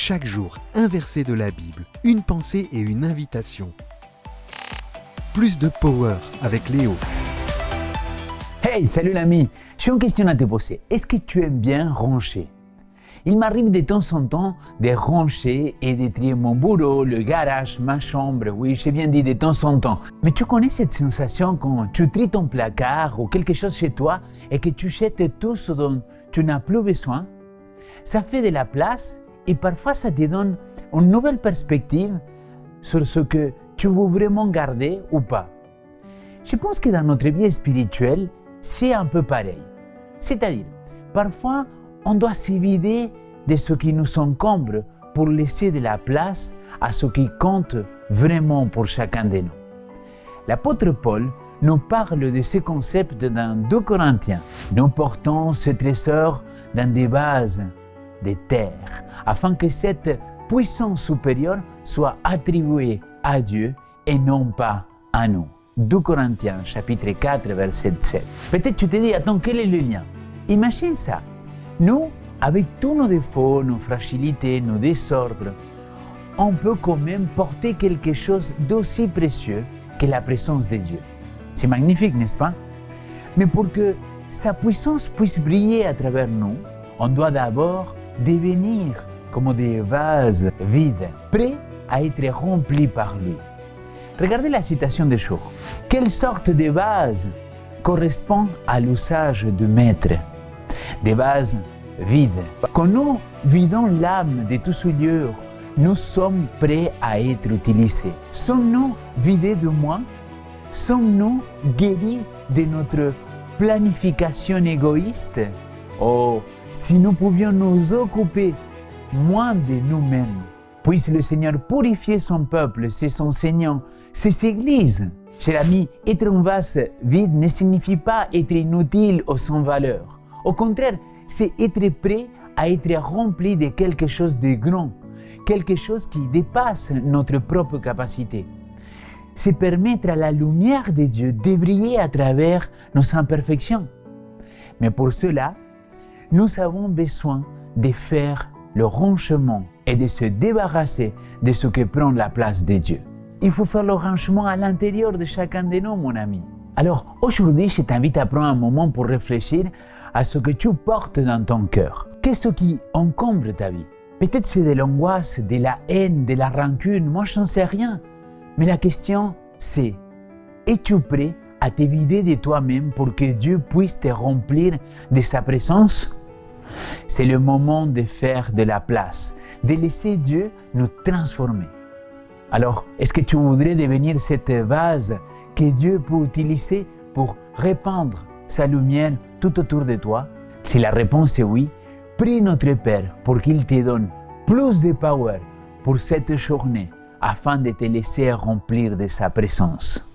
Chaque jour, un verset de la Bible, une pensée et une invitation. Plus de power avec Léo. Hey, salut l'ami! J'ai une question à te poser. Est-ce que tu aimes bien ranger? Il m'arrive de temps en temps de ranger et de trier mon bureau, le garage, ma chambre. Oui, j'ai bien dit de temps en temps. Mais tu connais cette sensation quand tu tries ton placard ou quelque chose chez toi et que tu jettes tout ce dont tu n'as plus besoin? Ça fait de la place et parfois ça te donne une nouvelle perspective sur ce que tu veux vraiment garder ou pas. Je pense que dans notre vie spirituelle, c'est un peu pareil. C'est-à-dire, parfois, on doit se vider de ce qui nous encombre pour laisser de la place à ce qui compte vraiment pour chacun de nous. L'apôtre Paul nous parle de ce concept dans 2 Corinthiens. Nous portons ce trésor dans des vases de terre, afin que cette puissance supérieure soit attribuée à Dieu et non pas à nous. 2 Corinthiens, chapitre 4, verset 7. Peut-être tu te dis, attends, quel est le lien? Imagine ça. Nous, avec tous nos défauts, nos fragilités, nos désordres, on peut quand même porter quelque chose d'aussi précieux que la présence de Dieu. C'est magnifique, n'est-ce pas? Mais pour que sa puissance puisse briller à travers nous, on doit d'abord devenir comme des vases vides, prêts à être remplis par lui. Regardez la citation de Job. Quelle sorte de vase correspond à l'usage du maître? Des vases vides. Quand nous vidons l'âme de toute souillure, nous sommes prêts à être utilisés. Sommes-nous vidés de moi? Sommes-nous guéris de notre planification égoïste? Oh, si nous pouvions nous occuper moins de nous-mêmes. Puisse le Seigneur purifier son peuple, ses enseignants, ses églises. Cher ami, être un vase vide ne signifie pas être inutile ou sans valeur. Au contraire, c'est être prêt à être rempli de quelque chose de grand, quelque chose qui dépasse notre propre capacité. C'est permettre à la lumière de Dieu de briller à travers nos imperfections. Mais pour cela, nous avons besoin de faire le rangement et de se débarrasser de ce qui prend la place de Dieu. Il faut faire le rangement à l'intérieur de chacun de nous, mon ami. Alors aujourd'hui, je t'invite à prendre un moment pour réfléchir à ce que tu portes dans ton cœur. Qu'est-ce qui encombre ta vie? Peut-être c'est de l'angoisse, de la haine, de la rancune, moi je n'en sais rien. Mais la question c'est, es-tu prêt à te vider de toi-même pour que Dieu puisse te remplir de sa présence? C'est le moment de faire de la place, de laisser Dieu nous transformer. Alors, est-ce que tu voudrais devenir cette vase que Dieu peut utiliser pour répandre sa lumière tout autour de toi? Si la réponse est oui, prie notre Père pour qu'il te donne plus de power pour cette journée afin de te laisser remplir de sa présence.